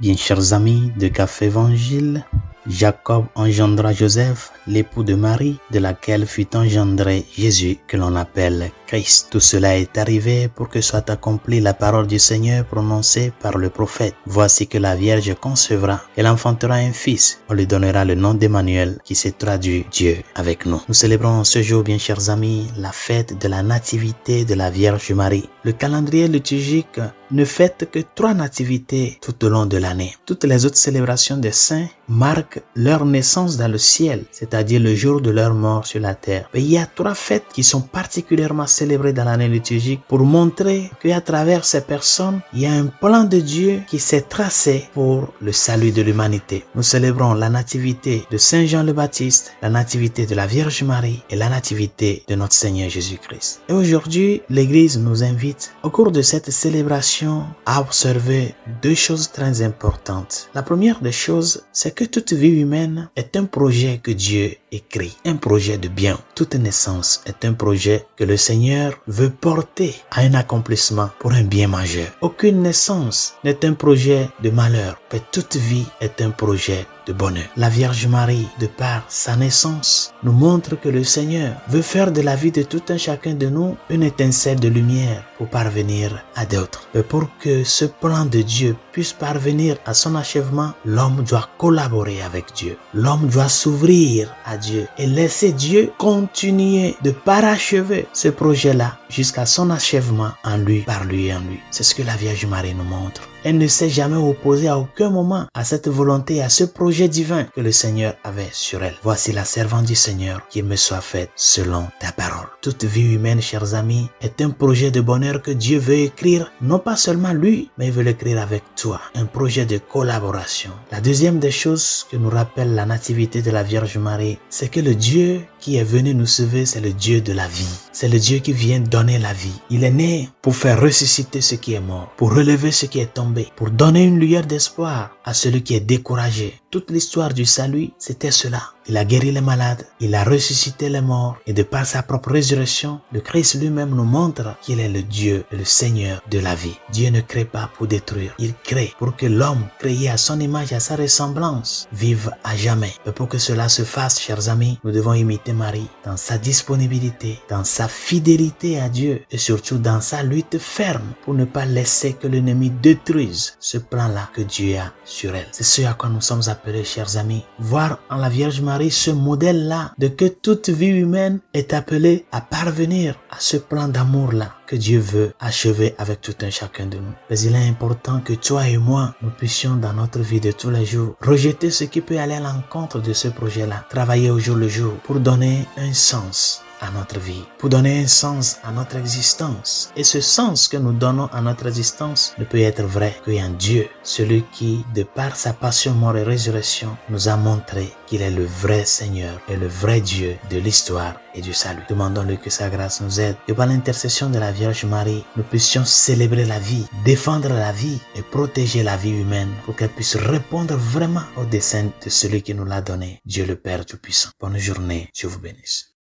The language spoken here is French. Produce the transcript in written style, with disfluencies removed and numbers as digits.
Bien chers amis de Café Évangile, Jacob engendra Joseph, l'époux de Marie, de laquelle fut engendré Jésus, que l'on appelle Christ. Tout cela est arrivé pour que soit accomplie la parole du Seigneur prononcée par le prophète. Voici que la Vierge concevra, elle enfantera un fils. On lui donnera le nom d'Emmanuel, qui se traduit Dieu avec nous. Nous célébrons ce jour, bien chers amis, la fête de la nativité de la Vierge Marie. Le calendrier liturgique ne fête que 3 nativités tout au long de l'année. Toutes les autres célébrations des saints marquent leur naissance dans le ciel, c'est-à-dire le jour de leur mort sur la terre. Mais il y a 3 fêtes qui sont particulièrement célébrées dans l'année liturgique pour montrer qu'à travers ces personnes, il y a un plan de Dieu qui s'est tracé pour le salut de l'humanité. Nous célébrons la nativité de Saint Jean le Baptiste, la nativité de la Vierge Marie et la nativité de notre Seigneur Jésus-Christ. Et aujourd'hui, l'Église nous invite, au cours de cette célébration, à observer 2 choses très importantes. La première des choses, c'est que toute vie humaine est un projet que Dieu écrit, un projet de bien. Toute naissance est un projet que le Seigneur veut porter à un accomplissement pour un bien majeur. Aucune naissance n'est un projet de malheur, mais toute vie est un projet de bonheur. La Vierge Marie, de par sa naissance, nous montre que le Seigneur veut faire de la vie de tout un chacun de nous une étincelle de lumière pour parvenir à d'autres. Mais pour que ce plan de Dieu puisse parvenir à son achèvement, l'homme doit collaborer avec Dieu. L'homme doit s'ouvrir à Dieu et laisser Dieu continuer de parachever ce projet-là jusqu'à son achèvement en lui, par lui et en lui. C'est ce que la Vierge Marie nous montre. Elle ne s'est jamais opposée à aucun moment à cette volonté, à ce projet divin que le Seigneur avait sur elle. Voici la servante du Seigneur, qu'il me soit faite selon ta parole. Toute vie humaine, chers amis, est un projet de bonheur que Dieu veut écrire, non pas seulement lui, mais il veut l'écrire avec toi. Un projet de collaboration. La deuxième des choses que nous rappelle la nativité de la Vierge Marie, c'est que le Dieu qui est venu nous sauver, c'est le Dieu de la vie. C'est le Dieu qui vient donner la vie. Il est né pour faire ressusciter ce qui est mort, pour relever ce qui est tombé, pour donner une lueur d'espoir à celui qui est découragé. Toute l'histoire du salut, c'était cela. Il a guéri les malades, il a ressuscité les morts, et de par sa propre résurrection, le Christ lui-même nous montre qu'il est le Dieu et le Seigneur de la vie. Dieu ne crée pas pour détruire, il crée pour que l'homme, créé à son image et à sa ressemblance, vive à jamais. Et pour que cela se fasse, chers amis, nous devons imiter Marie dans sa disponibilité, dans sa fidélité à Dieu, et surtout dans sa lutte ferme pour ne pas laisser que l'ennemi détruise ce plan-là que Dieu a sur elle. C'est ce à quoi nous sommes appelés, chers amis, voir en la Vierge Marie ce modèle-là de que toute vie humaine est appelée à parvenir à ce plan d'amour-là que Dieu veut achever avec tout un chacun de nous. Mais il est important que toi et moi, nous puissions dans notre vie de tous les jours rejeter ce qui peut aller à l'encontre de ce projet-là, travailler au jour le jour pour donner un sens à notre vie, pour donner un sens à notre existence. Et ce sens que nous donnons à notre existence ne peut être vrai qu'en Dieu, celui qui, de par sa passion, mort et résurrection, nous a montré qu'il est le vrai Seigneur et le vrai Dieu de l'histoire et du salut. Demandons-lui que sa grâce nous aide, que par l'intercession de la Vierge Marie, nous puissions célébrer la vie, défendre la vie et protéger la vie humaine pour qu'elle puisse répondre vraiment au dessein de celui qui nous l'a donné, Dieu le Père Tout-Puissant. Bonne journée, Dieu vous bénisse.